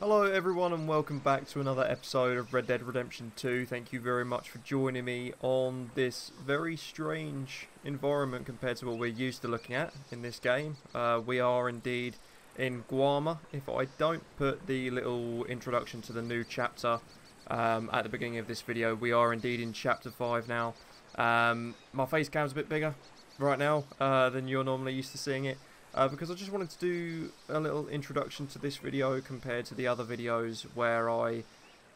Hello everyone and welcome back to another episode of Red Dead Redemption 2. Thank you very much for joining me on this very strange environment compared to what we're used to looking at in this game. We are indeed in Guarma. If I don't put the little introduction to the new chapter at the beginning of this video, we are indeed in chapter 5 now. My face cam's a bit bigger right now than you're normally used to seeing it. Because I just wanted to do a little introduction to this video compared to the other videos where I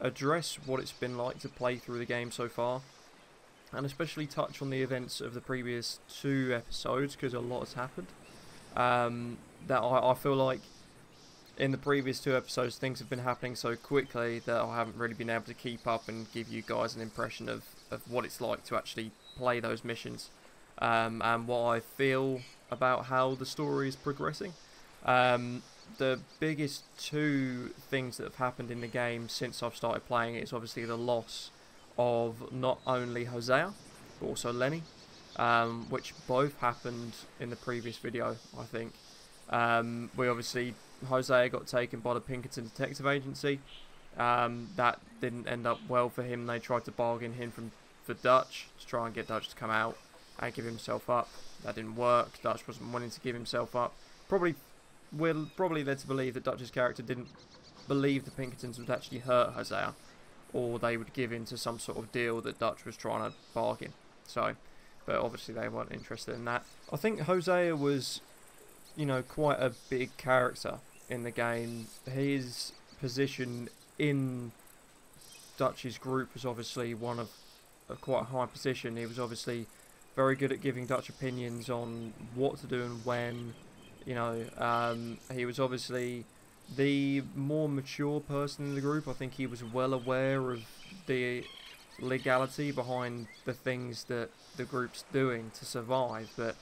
address what it's been like to play through the game so far, and especially touch on the events of the previous 2 episodes because a lot has happened. That I feel like in the previous 2 episodes things have been happening so quickly that I haven't really been able to keep up and give you guys an impression of what it's like to actually play those missions, and what I feel about how the story is progressing. The biggest 2 things that have happened in the game since I've started playing it is obviously the loss of not only Hosea but also Lenny, which both happened in the previous video, I think. Hosea got taken by the Pinkerton Detective Agency. That didn't end up well for him. They tried to bargain him for Dutch to try and get Dutch to come out and give himself up. That didn't work. Dutch wasn't wanting to give himself up. We're probably led to believe that Dutch's character didn't believe the Pinkertons would actually hurt Hosea, or they would give in to some sort of deal that Dutch was trying to bargain. But obviously they weren't interested in that. I think Hosea was, quite a big character in the game. His position in Dutch's group was obviously one of a quite high position. He was obviously very good at giving Dutch opinions on what to do and when. He was obviously the more mature person in the group. I think he was well aware of the legality behind the things that the group's doing to survive, but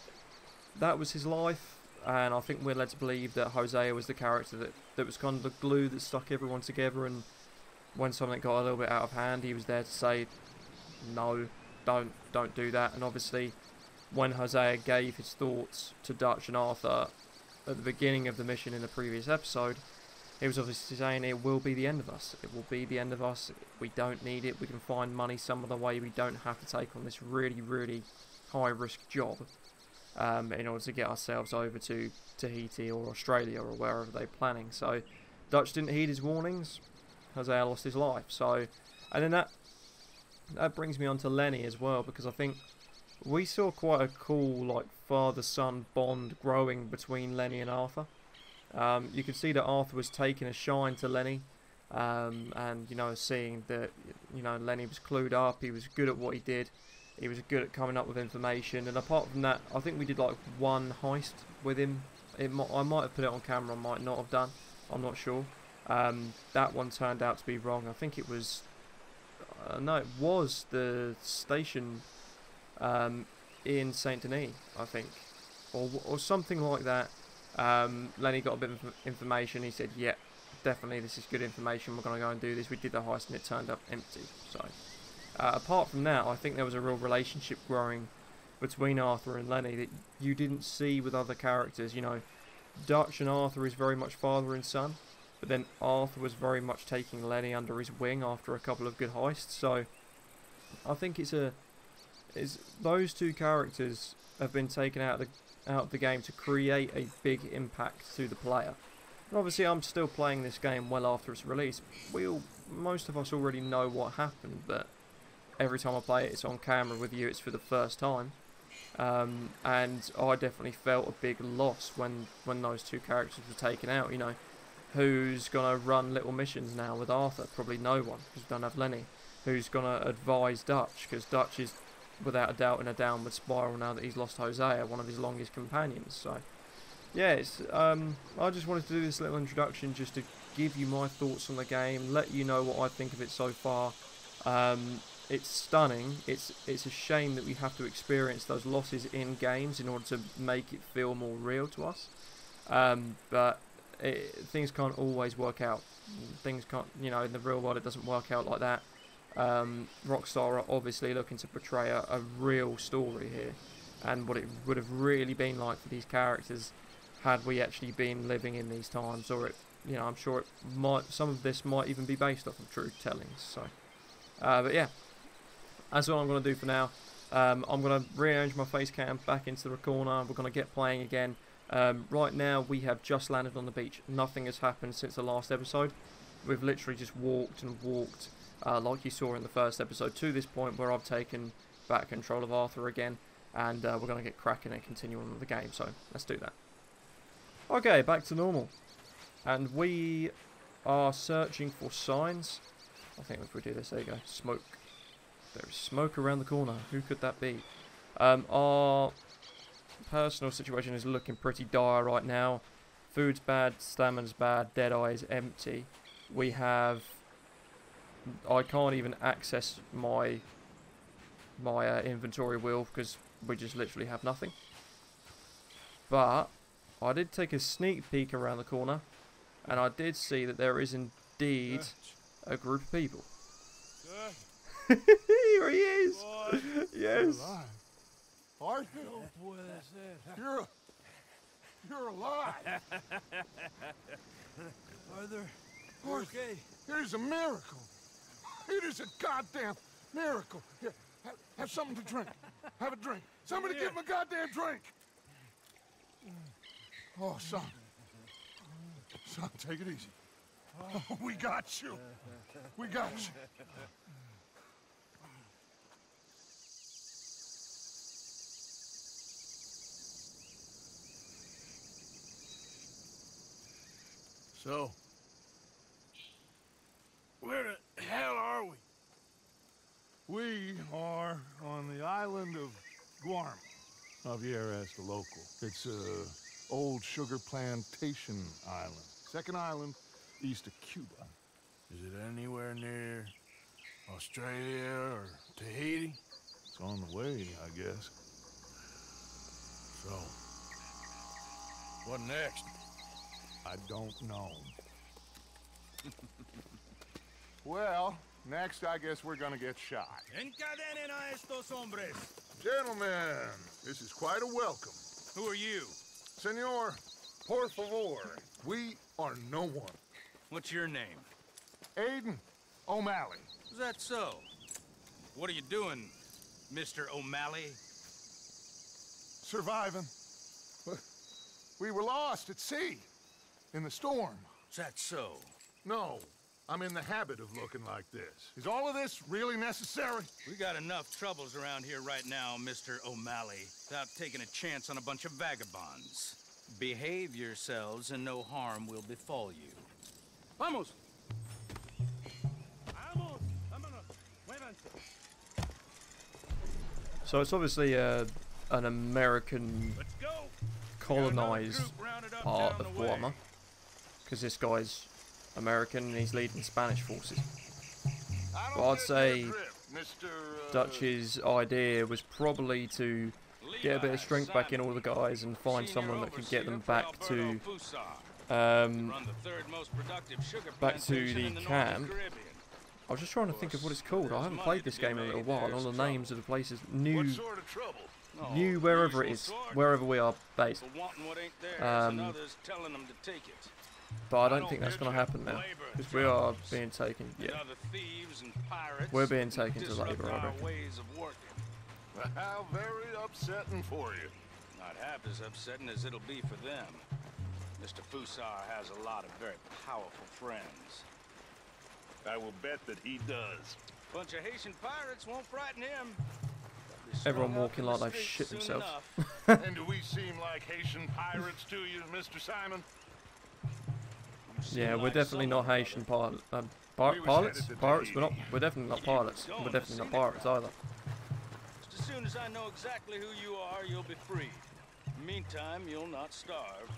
that was his life, and I think we're led to believe that Hosea was the character that was kind of the glue that stuck everyone together, and when something got a little bit out of hand, he was there to say, no, don't do that. And obviously when Hosea gave his thoughts to Dutch and Arthur at the beginning of the mission in the previous episode, he was obviously saying it will be the end of us. It will be the end of us. We don't need it. We can find money some other way. We don't have to take on this really, really high risk job in order to get ourselves over to Tahiti or Australia or wherever they're planning. So Dutch didn't heed his warnings. Hosea lost his life. So, and then that brings me on to Lenny as well, because I think we saw quite a cool father-son bond growing between Lenny and Arthur. You could see that Arthur was taking a shine to Lenny, and seeing that Lenny was clued up. He was good at what he did. He was good at coming up with information, and apart from that, I think we did one heist with him. I might have put it on camera, I might not have done. I'm not sure. That one turned out to be wrong. I think it was no, it was the station in Saint Denis, I think, or something like that. Lenny got a bit of information. He said, "Yeah, definitely, this is good information. We're going to go and do this." We did the heist, and it turned up empty. So, apart from that, I think there was a real relationship growing between Arthur and Lenny that you didn't see with other characters. Dutch and Arthur is very much father and son. But then Arthur was very much taking Lenny under his wing after a couple of good heists. So I think those 2 characters have been taken out of the game to create a big impact to the player. And obviously I'm still playing this game well after its release. Most of us already know what happened, but every time I play it, it's on camera with you. It's for the first time, and I definitely felt a big loss when those 2 characters were taken out. Who's going to run little missions now with Arthur? Probably no one, because we don't have Lenny. Who's going to advise Dutch? Because Dutch is, without a doubt, in a downward spiral now that he's lost Hosea, one of his longest companions. So, yeah, I just wanted to do this little introduction just to give you my thoughts on the game, let you know what I think of it so far. It's stunning. It's a shame that we have to experience those losses in games in order to make it feel more real to us. But things can't always work out. Things can't, in the real world it doesn't work out like that. Rockstar are obviously looking to portray a real story here, and what it would have really been like for these characters had we actually been living in these times, or you know, I'm sure it might. Some of this might even be based off of true tellings. So, but yeah, that's all I'm going to do for now. I'm going to rearrange my face cam back into the corner. We're going to get playing again. Right now, we have just landed on the beach. Nothing has happened since the last episode. We've literally just walked and walked, like you saw in the first episode, to this point where I've taken back control of Arthur again. And we're going to get cracking and continue on with the game. So, let's do that. Okay, back to normal. And we are searching for signs. I think if we do this, there you go. Smoke. There is smoke around the corner. Who could that be? Our personal situation is looking pretty dire right now. Food's bad, stamina's bad, Deadeye is empty. We have... I can't even access my inventory wheel because we just literally have nothing. But I did take a sneak peek around the corner, and I did see that there is indeed a group of people. Here he is. Boy, yes. Arthur, you're alive. Arthur, okay? It is a miracle. It is a goddamn miracle. Here, have something to drink. Have a drink. Somebody give him a goddamn drink. Oh, son. Son, take it easy. Oh, we got you. We got you. So, where the hell are we? We are on the island of Guarma. Javier asked the local. It's a old sugar plantation island. Second island east of Cuba. Is it anywhere near Australia or Tahiti? It's on the way, I guess. So, what next? I don't know. Well, next I guess we're gonna get shot. Encadenen a estos hombres. Gentlemen, this is quite a welcome. Who are you? Senor, por favor, we are no one. What's your name? Aiden O'Malley. Is that so? What are you doing, Mr. O'Malley? Surviving. We were lost at sea. In the storm. Is that so? No, I'm in the habit of looking like this. Is all of this really necessary? We got enough troubles around here right now, Mr. O'Malley, without taking a chance on a bunch of vagabonds. Behave yourselves and no harm will befall you. Vamos! So it's obviously an American colonized part of Guarma. Because this guy's American and he's leading Spanish forces. But I'd say Dutch's idea was probably to get a bit of strength back in all the guys and find someone that could get them back to the camp. I was just trying to think of what it's called. I haven't played this game in a little while. All the names of the places new wherever it is, wherever we are based. But I don't think that's going to happen now, because we are being taken, we're being taken to labour, I reckon. How very upsetting for you. Not half as upsetting as it'll be for them. Mr. Fusar has a lot of very powerful friends. I will bet that he does. Bunch of Haitian pirates won't frighten him. Everyone walking like they've shit themselves. And do we seem like Haitian pirates to you, Mr. Simon? Yeah, we're definitely not Haitian pilots. Pilots? Pirates? We're definitely not pilots. We're definitely not pirates either. Just as soon as I know exactly who you are, you'll be free. Meantime, you'll not starve.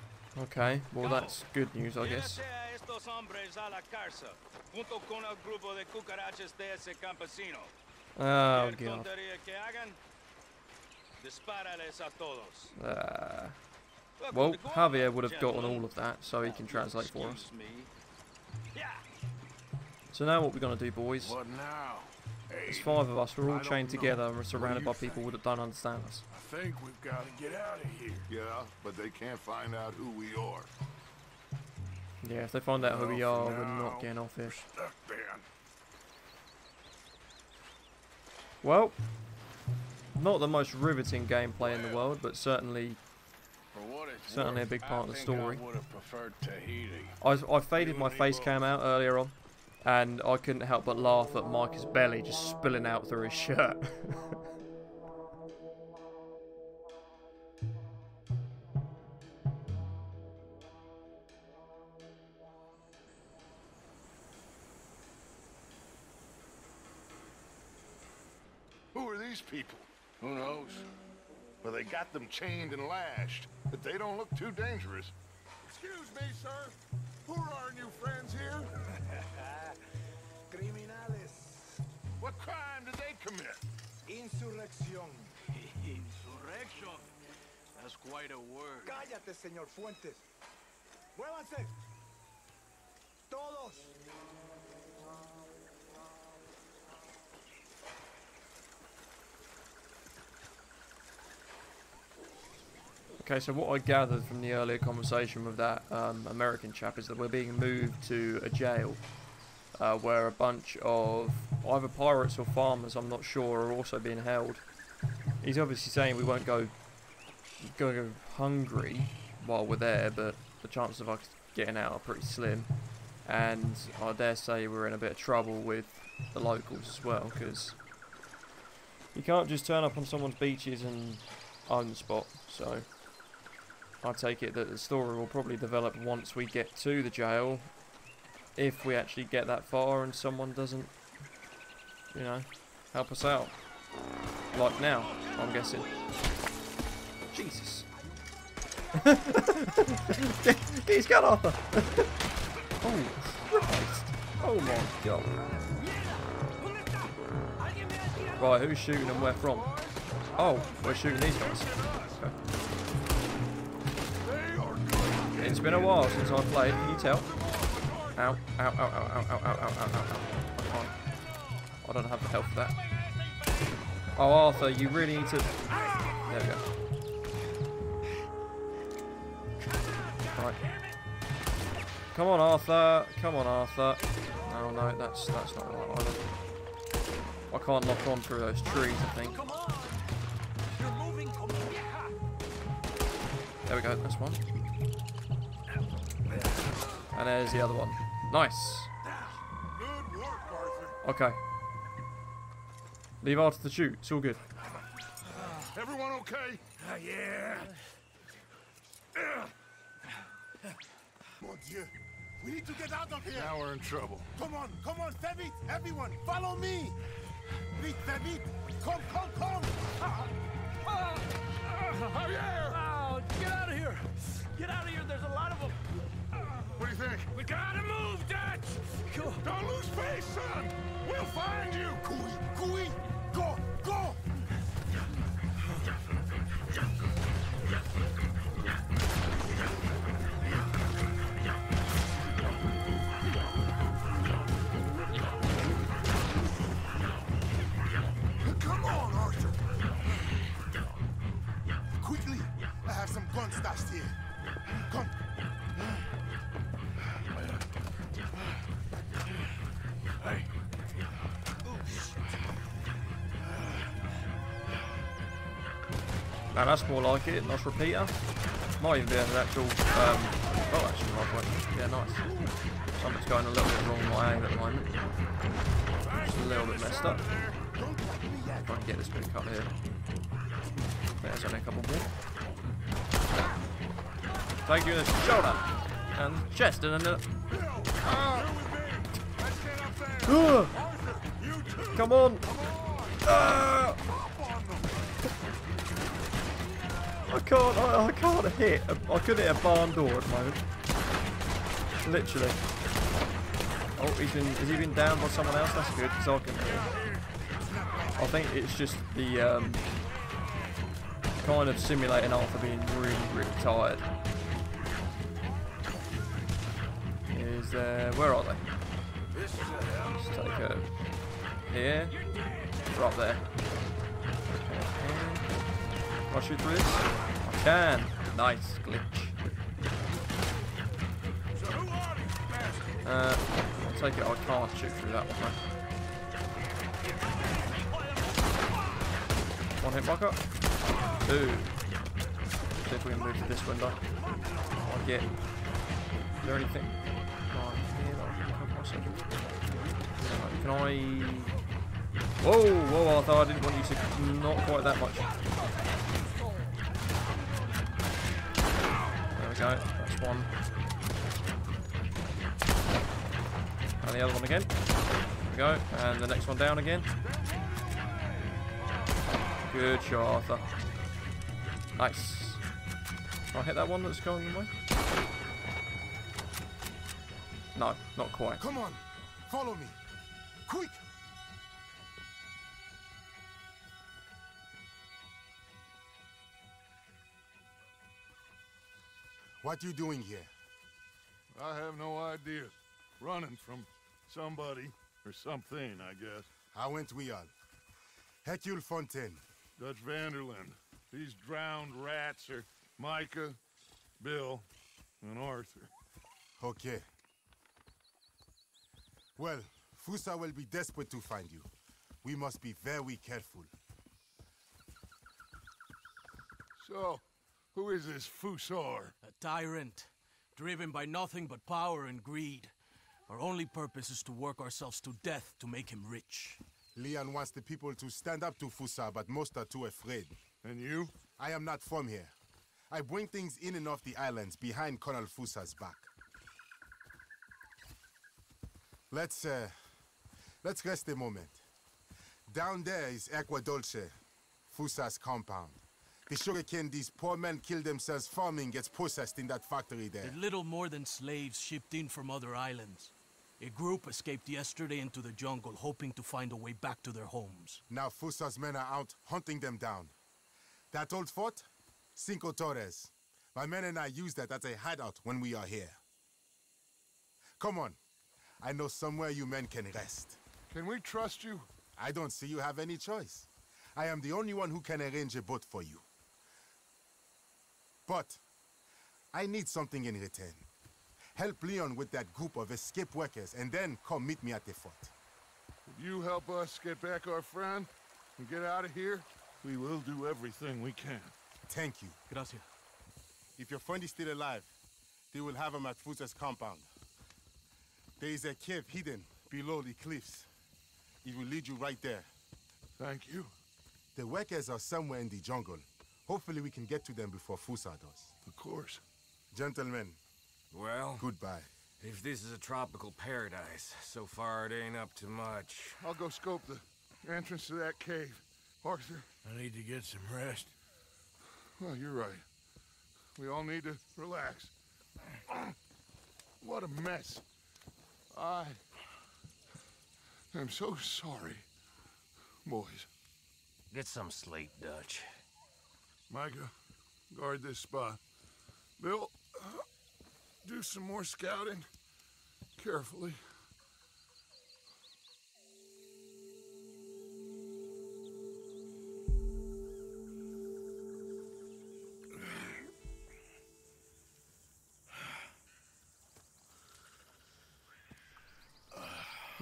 Okay, well that's good news, I guess. Oh god. Well, Javier would have gotten all of that, so he can translate for us. So now what we're going to do, boys, What now? there's 5 of us, we're all chained together and we're surrounded by people that don't understand us. I think we've got to get out of here. Yeah, but they can't find out who we are. Yeah, if they find out who we are, we're not getting off here. Well, not the most riveting gameplay in the world, but certainly a big part of the story. I faded my face cam out earlier on, and I couldn't help but laugh at Micah's belly just spilling out through his shirt. Who are these people? Who knows? Well, they got them chained and lashed, but they don't look too dangerous. Excuse me, sir. Who are our new friends here? Criminales. What crime did they commit? Insurrección. Insurrection? That's quite a word. Cállate, señor Fuentes. Muévanse. Todos. Okay, so what I gathered from the earlier conversation with that American chap is that we're being moved to a jail where a bunch of either pirates or farmers, I'm not sure, are also being held. He's obviously saying we won't go hungry while we're there, but the chances of us getting out are pretty slim. And I dare say we're in a bit of trouble with the locals as well, because you can't just turn up on someone's beaches and own the spot. So I take it that the story will probably develop once we get to the jail, if we actually get that far and someone doesn't, you know, help us out. Like now, I'm guessing. Jesus. He's got Arthur. Oh, Christ. Oh my God. Right, who's shooting and where from? Oh, we're shooting these guys. Okay. It's been a while since I've played, can you tell? Ow, ow, ow, ow, ow, ow, ow, ow, ow, ow. I don't have the health for that. Oh, Arthur, you really need to... There we go. Right. Come on, Arthur. Come on, Arthur. Oh, no, that's not right either. I can't lock on through those trees, I think. There we go, that's one. And there's the other one. Nice. Good work, Arthur. Okay. Leave Arthur to shoot. It's all good. Everyone okay? Yeah. Mon Dieu. We need to get out of here. Now we're in trouble. Come on, fais vite, everyone, follow me. Vite, fais vite. Come. Javier! Oh, get out of here! Get out of here, there's a lot of them. What do you think? We gotta move, Dutch! Don't lose face, son! We'll find you! Cooey, go! Come on, Arthur! Quickly, I have some guns stashed here. Come. Hey. Now that's more like it. Nice repeater. Might even be an actual... oh, actually, right way. Yeah, nice. Something's going a little bit wrong with my aim at the moment. Just a little bit messed up. If I can get this bit cut here. There's only a couple more. Take you in the shoulder. And chest and then... Come on! I can't hit. I couldn't hit a barn door at the moment. Literally. Oh, has he been downed by someone else? That's good, because I can hear. I think it's just the kind of simulating Arthur being really, really tired. Is there... Where are they? Let's take a... Here. Right up there. Can I shoot through this? I can. Nice glitch. So who are you? I take it I can't shoot through that one, right? One hit marker. Two. See if we can move to this window. I'll get. Is there anything right here that I can cover myself? Can I? Whoa, whoa! I thought I didn't want you to. Not quite that much. There we go. That's one. And the other one again. There we go. And the next one down again. Good shot, Arthur. Nice. Can I hit that one that's going away? No, not quite. Come on, follow me. Quick! What you doing here? I have no idea. Running from somebody or something, I guess. How went we on? Hercule Fontaine. Dutch Vanderland. These drowned rats are Micah, Bill, and Arthur. Okay. Well, Fusa will be desperate to find you. We must be very careful. So, who is this Fusar? A tyrant, driven by nothing but power and greed. Our only purpose is to work ourselves to death to make him rich. Leon wants the people to stand up to Fusa, but most are too afraid. And you? I am not from here. I bring things in and off the islands behind Colonel Fusa's back. Let's rest a moment. Down there is Aqua Dolce, Fusa's compound. The sugarcane these poor men kill themselves farming gets processed in that factory there. They're little more than slaves shipped in from other islands. A group escaped yesterday into the jungle, hoping to find a way back to their homes. Now Fusa's men are out hunting them down. That old fort? Cinco Torres. My men and I use that as a hideout when we are here. Come on. I know somewhere you men can rest. Can we trust you? I don't see you have any choice. I am the only one who can arrange a boat for you. But I need something in return. Help Leon with that group of escaped workers and then come meet me at the fort. If you help us get back our friend and get out of here, we will do everything we can. Thank you. Gracias. If your friend is still alive, they will have him at Fusa's compound. There is a cave hidden below the cliffs. It will lead you right there. Thank you. The workers are somewhere in the jungle. Hopefully we can get to them before Fusa does. Of course. Gentlemen, Well, goodbye. if this is a tropical paradise, so far it ain't up to much. I'll go scope the entrance to that cave. Arthur? I need to get some rest. Well, you're right. We all need to relax. What a mess. I am so sorry, boys. Get some sleep, Dutch. Micah, guard this spot. Bill, do some more scouting. Carefully.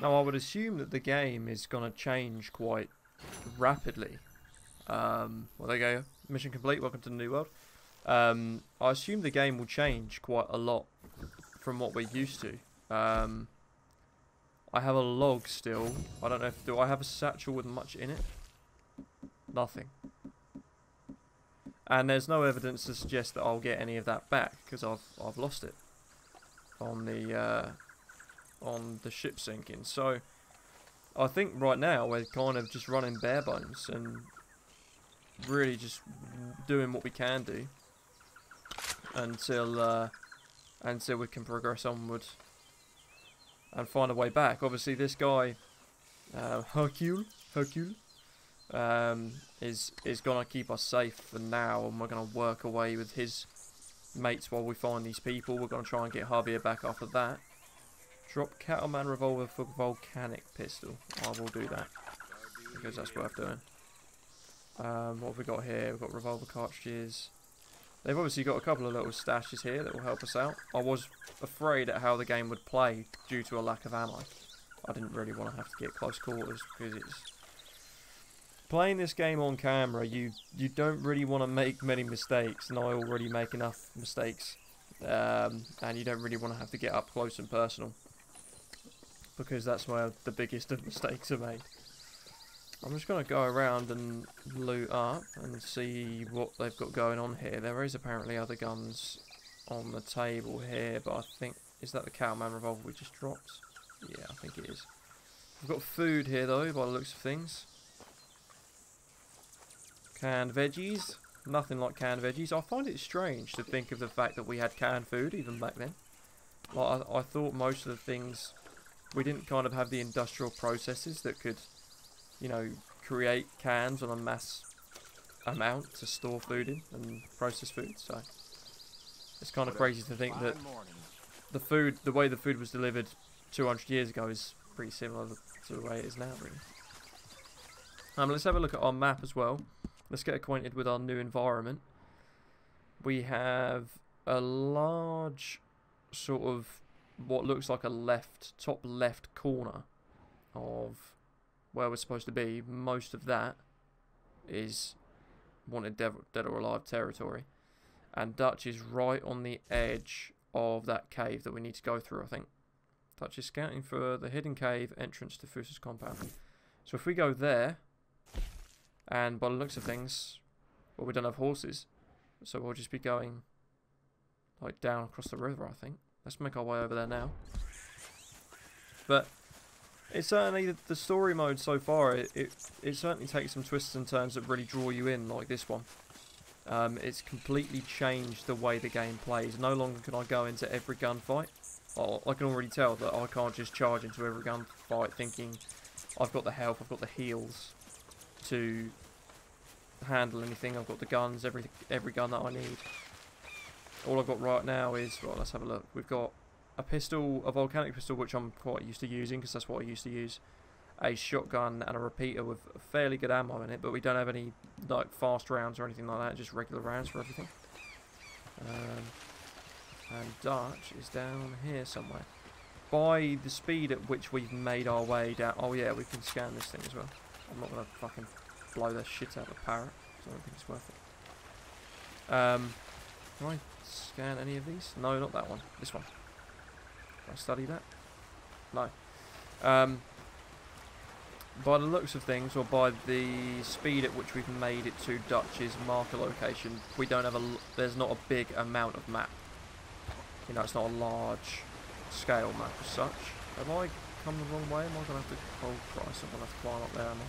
Now, I would assume that the game is going to change quite rapidly. Well, there you go. Mission complete. Welcome to the new world. I assume the game will change quite a lot from what we're used to. I have a log still. I don't know if... Do I have a satchel with much in it? Nothing. And there's no evidence to suggest that I'll get any of that back, because I've lost it on the ship sinking. So I think right now we're kind of just running bare bones and really just doing what we can do until we can progress onward and find a way back. Obviously this guy Hercule is gonna keep us safe for now, and we're gonna work away with his mates while we find these people. We're gonna try and get Javier back after that. Drop Cattleman revolver for volcanic pistol. I will do that because that's worth doing. What have we got here? We've got revolver cartridges. They've obviously got a couple of little stashes here that will help us out. I was afraid at how the game would play due to a lack of ammo. I didn't really want to have to get close quarters because it's... Playing this game on camera, you don't really want to make many mistakes, and I already make enough mistakes. And you don't really want to have to get up close and personal, because that's where the biggest of mistakes are made. I'm just going to go around and loot up and see what they've got going on here. There is apparently other guns on the table here, but I think... Is that the Cowman revolver we just dropped? Yeah, I think it is. We've got food here though, by the looks of things. Canned veggies. Nothing like canned veggies. I find it strange to think of the fact that we had canned food even back then. Like, I thought most of the things... We didn't kind of have the industrial processes that could... you know, create cans on a mass amount to store food in and process food, so it's kind of crazy to think that the way the food was delivered 200 years ago is pretty similar to the way it is now, really. Let's have a look at our map as well. Let's get acquainted with our new environment. We have a large sort of what looks like a top left corner of where we're supposed to be. Most of that is wanted dead or alive territory, and Dutch is right on the edge of that cave that we need to go through, I think. Dutch is scouting for the hidden cave entrance to Fusa's compound. So if we go there, and by the looks of things, well, we don't have horses, so we'll just be going like down across the river, I think. Let's make our way over there now. But it's certainly, the story mode so far, it certainly takes some twists and turns that really draw you in, like this one. It's completely changed the way the game plays. No longer can I go into every gunfight. I can already tell that I can't just charge into every gunfight thinking I've got the health, I've got the heals to handle anything. I've got the guns, every gun that I need. All I've got right now is, well, let's have a look. We've got a pistol, a volcanic pistol, which I'm quite used to using because that's what I used to use. A shotgun and a repeater with fairly good ammo in it, but we don't have any like fast rounds or anything like that. Just regular rounds for everything. And Dutch is down here somewhere. By the speed at which we've made our way down, oh yeah, we can scan this thing as well. I'm not gonna fucking blow the shit out of the parrot, so I don't think it's worth it. Can I scan any of these? No, not that one. This one. Can I study that? No. By the looks of things, or by the speed at which we've made it to Dutch's marker location, we don't have there's not a big amount of map. You know, it's not a large scale map as such. Have I come the wrong way? Am I going to have to... Oh Christ, I'm going to have to climb up there, am I?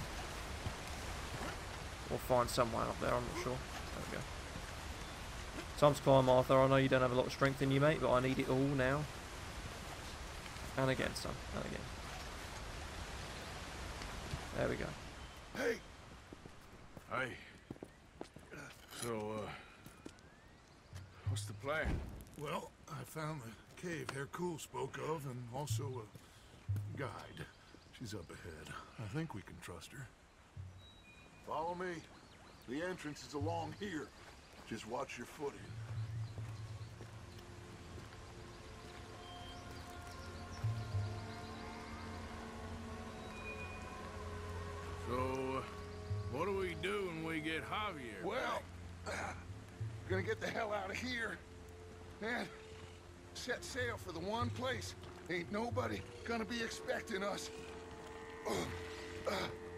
Or find someone up there, I'm not sure. There we go. Time to climb, Arthur. I know you don't have a lot of strength in you, mate, but I need it all now. And again, son. And again. There we go. Hey! Hey. So, What's the plan? well, I found the cave Hercule spoke of, and also a guide. She's up ahead. I think we can trust her. Follow me. The entrance is along here. Just watch your footing. So, what do we do when we get Javier? Well, we're gonna get the hell out of here. Man, set sail for the one place. Ain't nobody gonna be expecting us.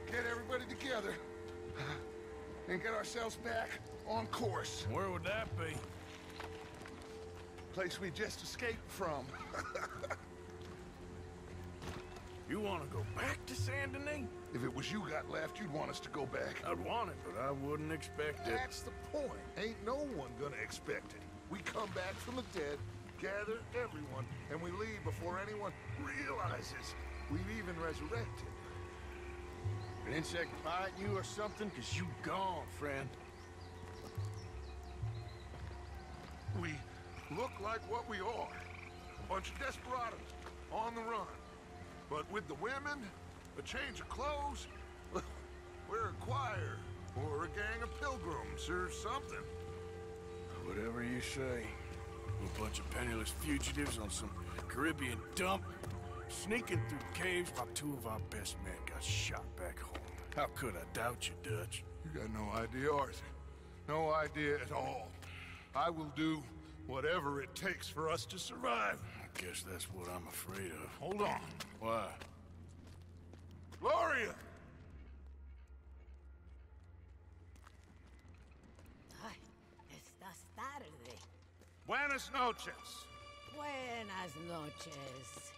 Get everybody together and get ourselves back on course. Where would that be? Place we just escaped from. You want to go back to Saint Denis? If it was you got left, you'd want us to go back. I'd want it, but I wouldn't expect it. That's the point. Ain't no one gonna expect it. We come back from the dead, gather everyone, and we leave before anyone realizes we've even resurrected. An insect bite you or something? Cause you gone, friend. We look like what we are. A bunch of desperados on the run. But with the women, a change of clothes, we're a choir or a gang of pilgrims or something. Whatever you say. A bunch of penniless fugitives on some Caribbean dump, sneaking through caves while 2 of our best men got shot back home. How could I doubt you, Dutch? You got no idea, Arthur. No idea at all. I will do whatever it takes for us to survive. I guess that's what I'm afraid of. Hold on. Why? Gloria! Ay, estás tarde. Buenas noches. Buenas noches.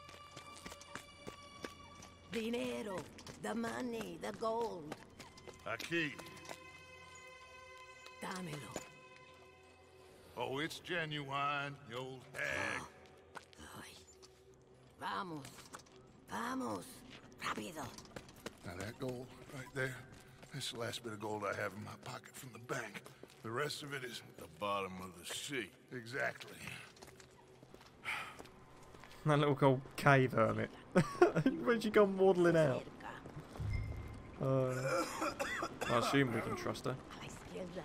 Dinero, the money, the gold. Aquí. Dámelo. Oh, it's genuine, you old hag. Ay. Vamos. Vamos. Rápido. Now that gold right there, that's the last bit of gold I have in my pocket from the bank. The rest of it is The bottom of the sea. exactly. That little gold cave hermit. Where'd you go waddling out? I assume we can trust her. A la izquierda.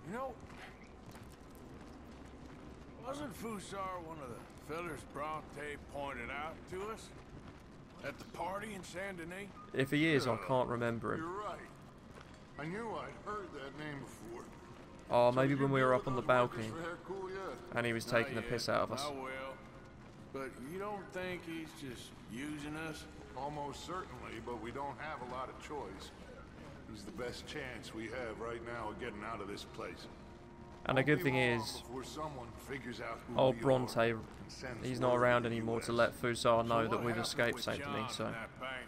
You know, wasn't Fusar one of the fellers Bronte pointed out to us? At the party in Saint Denis? If he is, I can't remember him. You're right. I knew I'd heard that name before. Oh, So maybe you when we were deal up on the with those workers balcony for Hercule yet? and he was taking the piss out of us. I will. But you don't think he's just using us? Almost certainly, but we don't have a lot of choice. He's the best chance we have right now of getting out of this place. And the good thing is, Before someone figures out who old we Bronte, are and sends he's not word around to the anymore to US. let Fusar So know that what we've happened escaped with Saint John Denis, so and that bank?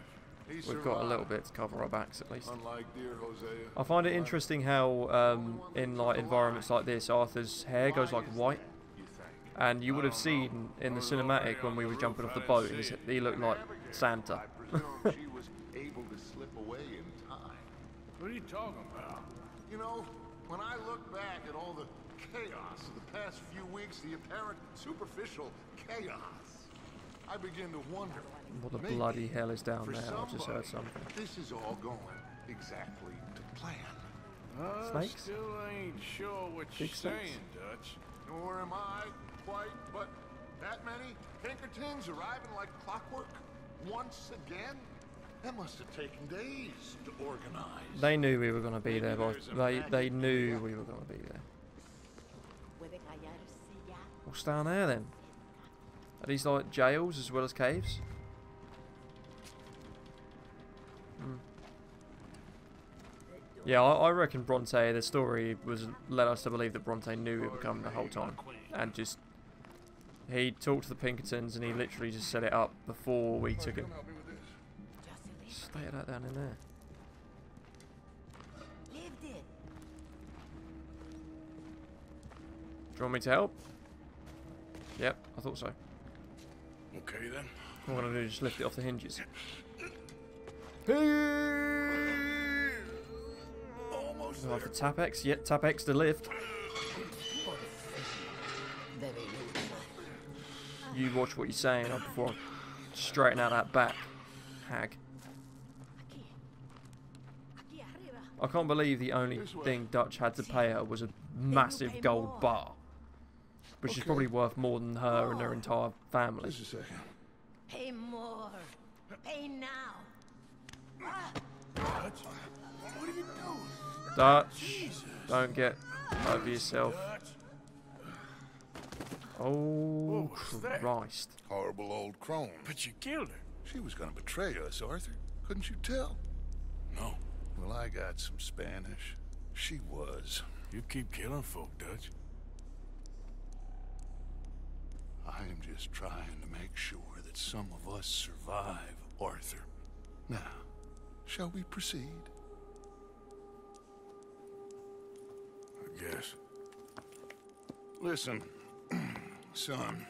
He we've got a little survived, bit to cover our backs at least. unlike dear Hosea. I find it interesting how in like environments like this, Arthur's hair goes like white, You think? and you would have seen in the cinematic when we were jumping off the boat, he looked like Santa. I presume she was able to slip away in time. What are you talking about? You know, when I look back at all the chaos of the past few weeks, the apparent superficial chaos, I begin to wonder. What the maybe bloody hell is down for there? I just heard somebody, something. This is all going exactly to plan. Snakes? Still ain't sure what you're Big snakes? saying, Dutch. Nor am I quite, but that many Pinkertons arriving like clockwork once again? That must have taken days to organize. They knew we were going to be there, but they knew we were going to be there. Puede callarse ya. What's down there then? Are these like jails as well as caves? Yeah, I reckon Bronte, the story was led us to believe that Bronte knew we were coming the whole time. And just, he talked to the Pinkertons and he literally just set it up before we took it. Come help me with this. Stay that down in there. Lived it. Do you want me to help? Yep, I thought so. Okay then. All I'm going to do is just lift it off the hinges. Almost Do I have there. to tap X? Yep, tap X to lift. Debe luchar. You watch what you're saying before I straighten out that back. Hag. Aquí. Aquí arriba. I can't believe the only This way. thing Dutch had to pay her was a massive gold bar. Which is Okay. probably worth more than her and her entire family. Just a second. Pay more. Pay now. Ah, Dutch, what are you doing? Dutch, don't get over yourself. Dutch. Oh, What was that? Christ. Horrible old crone. But you killed her. She was gonna betray us, Arthur. Couldn't you tell? No. Well, I got some Spanish. She was. You keep killing folk, Dutch. I am just trying to make sure that some of us survive, Arthur. Now, shall we proceed? I guess. Listen, son,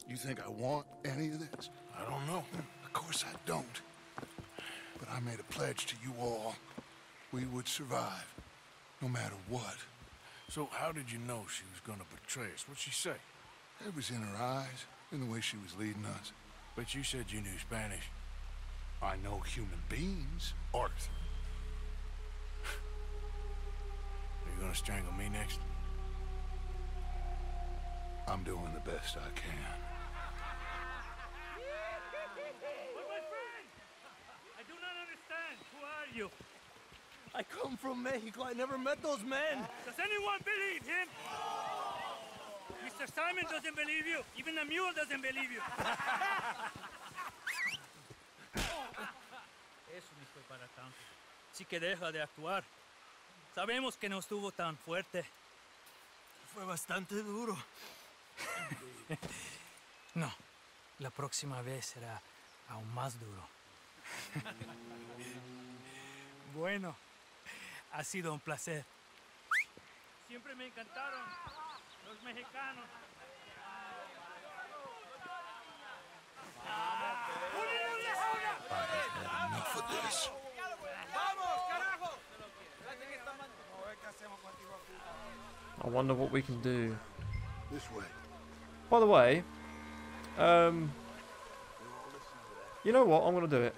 you think I want any of this? I don't know. Of course I don't. But I made a pledge to you all. We would survive, no matter what. So how did you know she was gonna betray us? What'd she say? It was in her eyes, in the way she was leading us. But you said you knew Spanish. I know human beings, Arthur. Are you gonna strangle me next? I'm doing the best I can. But my friend! I do not understand. Who are you? I come from Mexico. I never met those men. Does anyone believe him? Mr. Simon doesn't believe you. Even the mule doesn't believe you. Eso ni fue para tanto. Sí que deja de actuar. Sabemos que no estuvo tan fuerte. Fue bastante duro. No, la próxima vez será aún más duro. Bueno, ha sido un placer. Siempre me encantaron los mexicanos. Enough of this. I wonder what we can do. This way. By the way, you know what? I'm going to do it.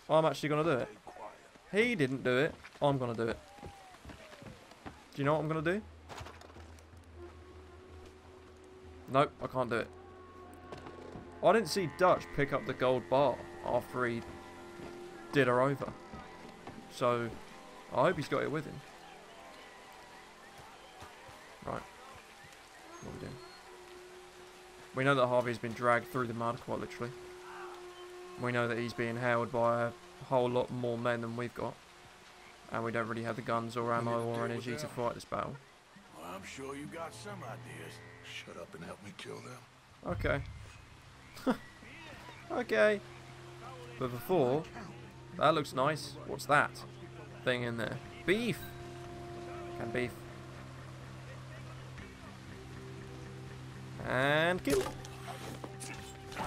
I'm actually going to do it. He didn't do it. I'm going to do it. Do you know what I'm going to do? Nope, I can't do it. I didn't see Dutch pick up the gold bar after he did her over. So, I hope he's got it with him. Right. What are we doing? We know that Harvey's been dragged through the mud, quite literally. We know that he's being held by a whole lot more men than we've got. And we don't really have the guns or ammo or energy to fight this battle. Well, I'm sure you got some ideas. Shut up and help me kill them. Okay. Okay. But before, that looks nice. What's that thing in there? Beef! Can beef. And kill.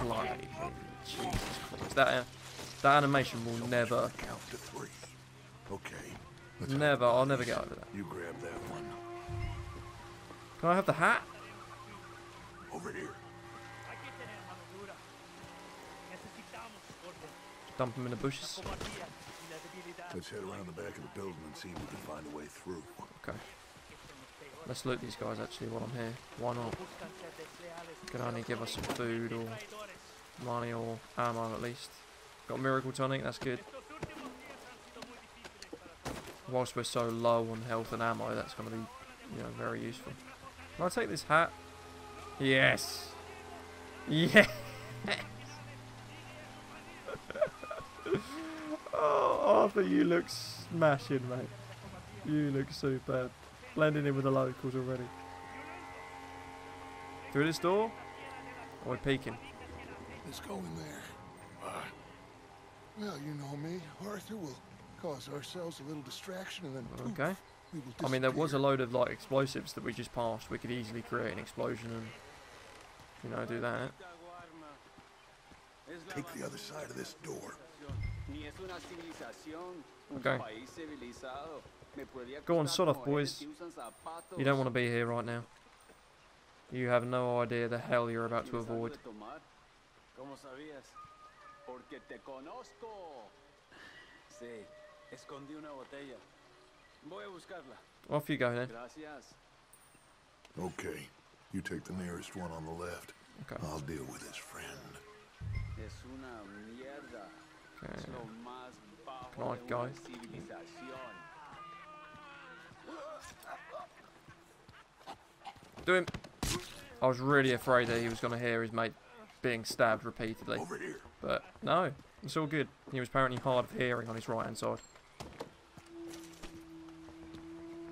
Blimey. Jesus Christ. That animation will never. Count to 3. Okay. Never. I'll never get over that. You grab that one. Can I have the hat? Over here. Dump him in the bushes. Let's head around the back of the building and see if we can find a way through. Okay. Let's loot these guys actually while I'm here. Why not? Can only give us some food or money or ammo at least. Got a miracle tonic, that's good. Whilst we're so low on health and ammo, that's going to be, you know, very useful. Can I take this hat? Yes! Yes! Oh, Arthur, you look smashing, mate. You look superb. Blending in with the locals already. Through this door? Or we're peeking? Let's go in there. Well, you know me. Arthur will cause ourselves a little distraction and then poof, Okay. we will I mean, there was a disappear. load of like explosives that we just passed. We could easily create an explosion and, you know, do that. Take the other side of this door. Okay. Go on, sod off, boys. You don't want to be here right now. You have no idea the hell you're about to avoid. Off you go then. Okay. You take the nearest one on the left. Okay. I'll deal with his friend. Okay. Knife guy. Do him. I was really afraid that he was going to hear his mate being stabbed repeatedly. Over here. But no, it's all good. He was apparently hard of hearing on his right hand side.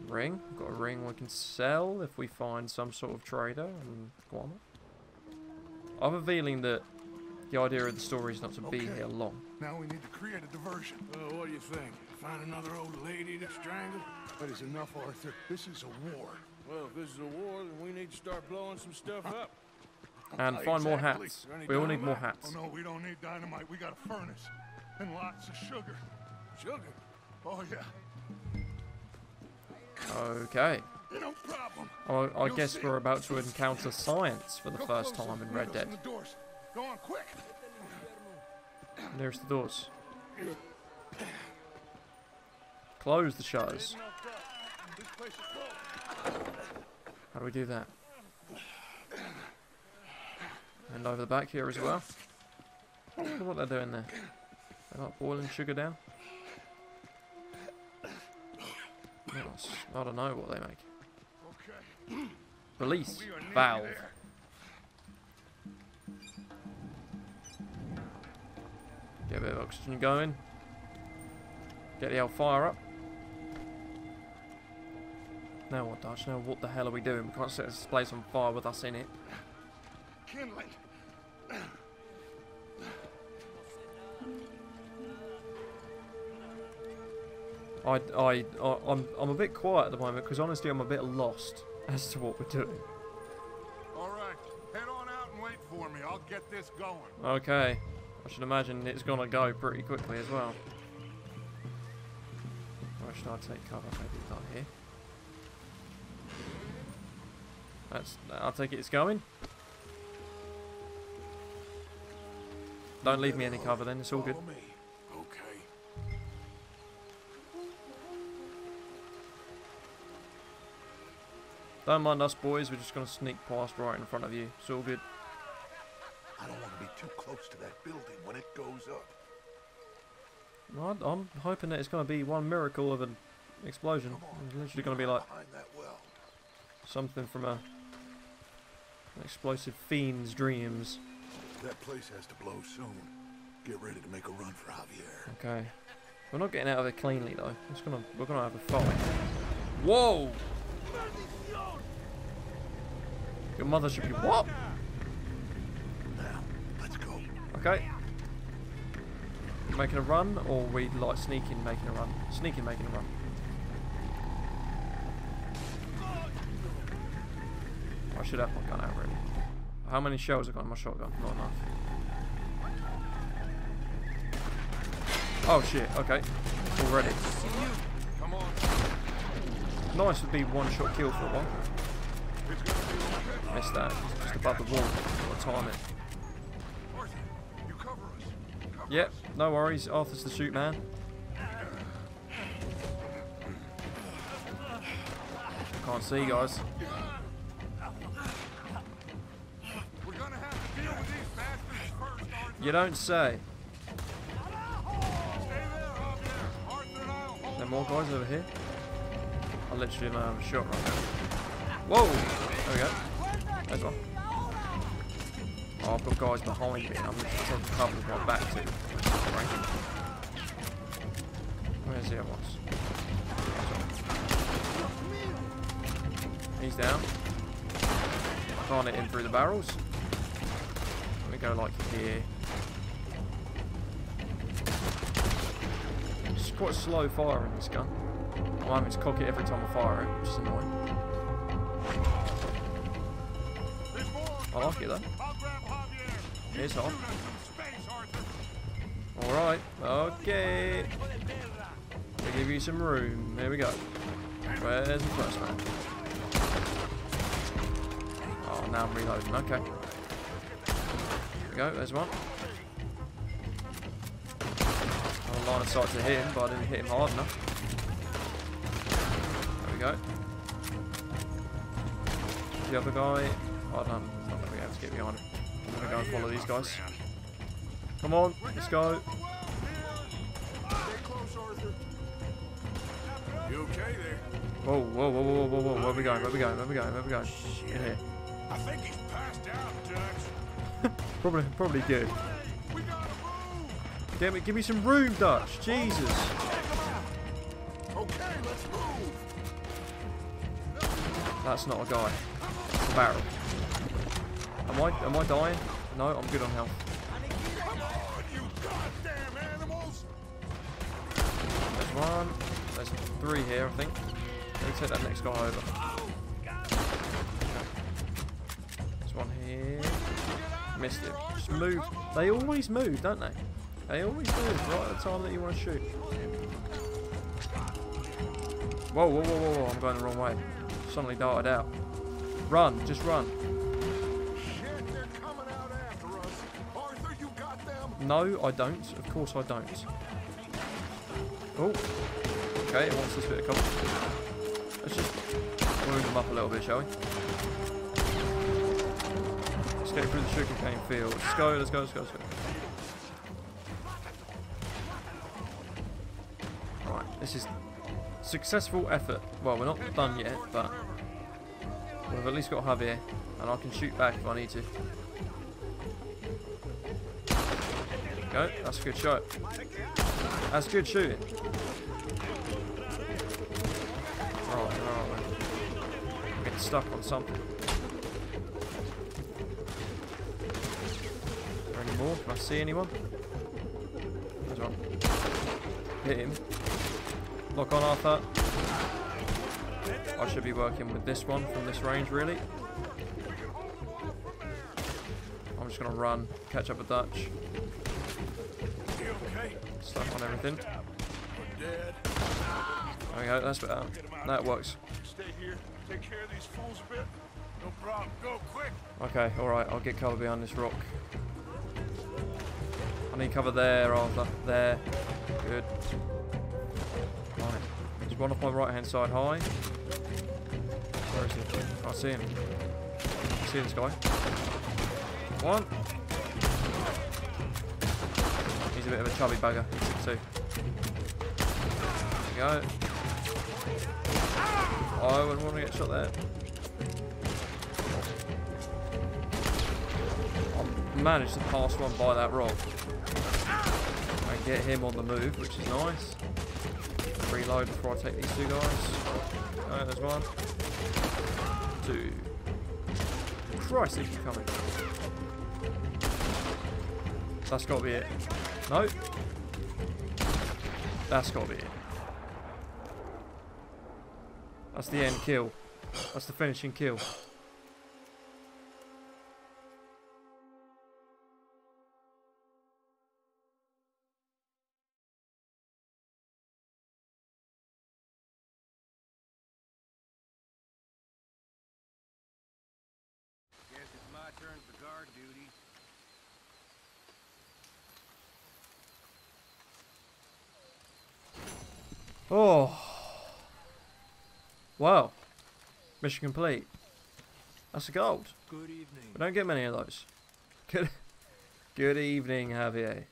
Ring. We've got a ring we can sell if we find some sort of trader in Guarma. I have a feeling that the idea of the story is not to be here long. Now we need to create a diversion. Well, what do you think? Find another old lady to strangle? That is enough, Arthur. This is a war. Well, if this is a war, then we need to start blowing some stuff up. And find more Exactly. hats. We all need more hats. Oh no, we don't need dynamite. We got a furnace. And lots of sugar. Sugar? Oh yeah. Okay. No problem. Oh, I You'll guess see. we're about to encounter science for the Go first closer. time in Red Windows Dead. and the doors. Go on, quick. Nearest the doors. Close the shutters. This place is closed. How do we do that? And over the back here as well. I wonder what they're doing there. They're like boiling sugar down. I don't know what they make. Release valve. Get a bit of oxygen going. Get the old fire up. Now what, Dutch? Now what the hell are we doing? We can't set this place on fire with us in it. Kindling. I'm a bit quiet at the moment because honestly I'm a bit lost as to what we're doing. All right, head on out and wait for me. I'll get this going. Okay, I should imagine it's gonna go pretty quickly as well. Where should I take cover? Maybe not here. I'll take it. It's going. Don't leave me any cover then. It's all good. Don't mind us, boys. We're just going to sneak past right in front of you. It's all good. I don't want to be too close to that building when it goes up. I'm hoping that it's going to be one miracle of an explosion. It's literally going to be like something from an explosive fiend's dreams. That place has to blow soon. Get ready to make a run for Javier. Okay. We're not getting out of it cleanly though. We're gonna have a fight. Whoa! Your mother should be what? Now, let's go. Okay. Making a run, or we like sneaking making a run? Sneaking making a run. I should have my gun out really. How many shells have got in my shotgun? Not enough. Oh shit, okay. Already. Come on. Nice would be one shot kill for one. Missed that. Just above the wall. Gotta time it. Yep, no worries. Arthur's the shoot man. Can't see, guys. You don't say. There are more guys over here. I literally don't have a shot right now. Whoa! There we go. There's one. Oh, I've got guys behind me. I'm just trying to cover with my back to. Right. Where's the other ones? He's down. Can't hit him through the barrels. Let me go like here. It's quite slow firing this gun. I'm having to cock it every time I fire it, which is annoying. I like it though. It's hot. Alright, okay. We'll give you some room. There we go. Where's the first one? Oh, now I'm reloading. Okay. There we go, there's one. I'm line of sight to hit him, but I didn't hit him hard enough. There we go. The other guy, oh, no, I'm not going to be able to get behind him. I'm going to go and follow these guys. Come on, let's go. You okay there? Whoa, whoa, whoa, whoa, whoa, whoa, where are we going, where are we going, where are we going, where are we going? In here. I think he's passed out, Dutch. Probably good. Give me some room, Dutch. Jesus. Okay, let's move. That's not a guy. It's a barrel. Am I dying? No, I'm good on health. Come on, you goddamn animals! There's one. There's three here, I think. Let me take that next guy over. There's one here. Missed him. Just move. They always move, don't they? They always move right at the time that you want to shoot. Whoa, whoa, whoa, whoa, whoa. I'm going the wrong way. Suddenly darted out. Run, just run. Shit, they're coming out after us. Arthur, you got them? No, I don't. Of course I don't. Oh. Okay, it wants this bit of cover. Let's just move them up a little bit, shall we? It's get through the sugarcane field. Let's go, let's go, let's go, let's go. Right, this is successful effort. Well, we're not done yet, but we've at least got Javier, and I can shoot back if I need to. There we go, that's a good shot. That's good shooting. Right, I'm getting stuck on something. Is there any more? Can I see anyone? There's one. Hit him. Lock on, Arthur. I should be working with this one from this range, really. I'm just going to run, catch up with Dutch. Stuck on everything. There we go, that's better. That works. Stay here, take care of these fools a bit. No problem, go quick. Okay, alright, I'll get cover behind this rock. I need cover there, Arthur. There. Good. Right. There's one off my right hand side high. Where is he? I see him. I see this guy. One. He's a bit of a chubby bugger. Two. There we go. Oh, I wouldn't want to get shot there. I managed to pass one by that rock. And get him on the move, which is nice. Reload before I take these two guys. Oh, there's one. Two. Christ, they keep coming. That's got to be it. No. That's got to be it. That's the end kill. That's the finishing kill. Guess it's my turn for guard duty. Oh. Wow. Mission complete. That's a gold. Good evening. We don't get many of those. Good evening, Javier.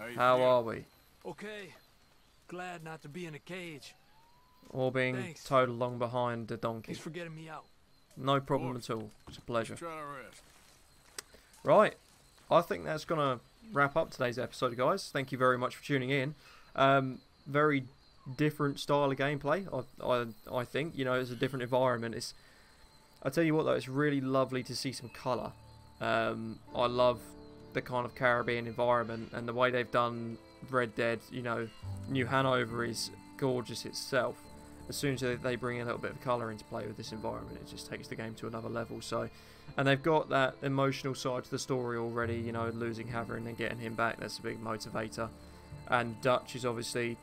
you How feeling? are we? Okay. Glad not to be in a cage. All being Thanks. towed along behind the donkey. Thanks for getting me out. No problem at all. It's a pleasure. Try to rest. Right. I think that's going to wrap up today's episode, guys. Thank you very much for tuning in. Very different style of gameplay, I think. You know, it's a different environment. I tell you what, though, it's really lovely to see some colour. I love the kind of Caribbean environment, and the way they've done Red Dead, you know, New Hanover is gorgeous itself. As soon as they bring a little bit of colour into play with this environment, it just takes the game to another level. So, and they've got that emotional side to the story already, you know, losing Haver and then getting him back, that's a big motivator. And Dutch is obviously...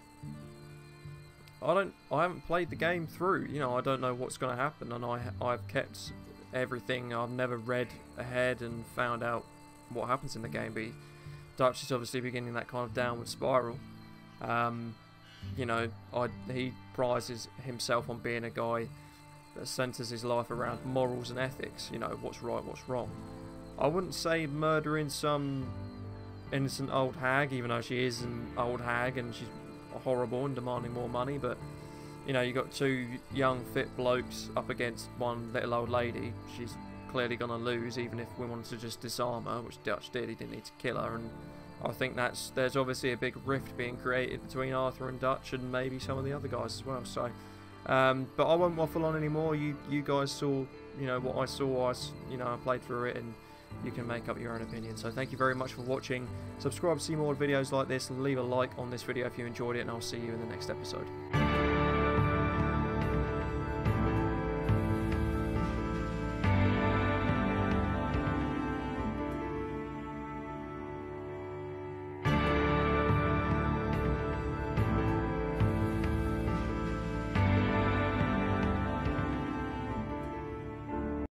I haven't played the game through, you know, I don't know what's going to happen, and I've kept everything. I've never read ahead and found out what happens in the game, but Dutch is obviously beginning that kind of downward spiral. You know, he prizes himself on being a guy that centres his life around morals and ethics, you know, what's right, what's wrong. I wouldn't say murdering some innocent old hag, even though she is an old hag and she's horrible and demanding more money, but you know, you got two young fit blokes up against one little old lady. She's clearly gonna lose, even if we wanted to just disarm her, which Dutch did. He didn't need to kill her, and I think there's obviously a big rift being created between Arthur and Dutch, and maybe some of the other guys as well. So but I won't waffle on anymore. You guys saw, you know, what I saw. I played through it, and you can make up your own opinion. So thank you very much for watching. Subscribe to see more videos like this, and leave a like on this video if you enjoyed it, and I'll see you in the next episode.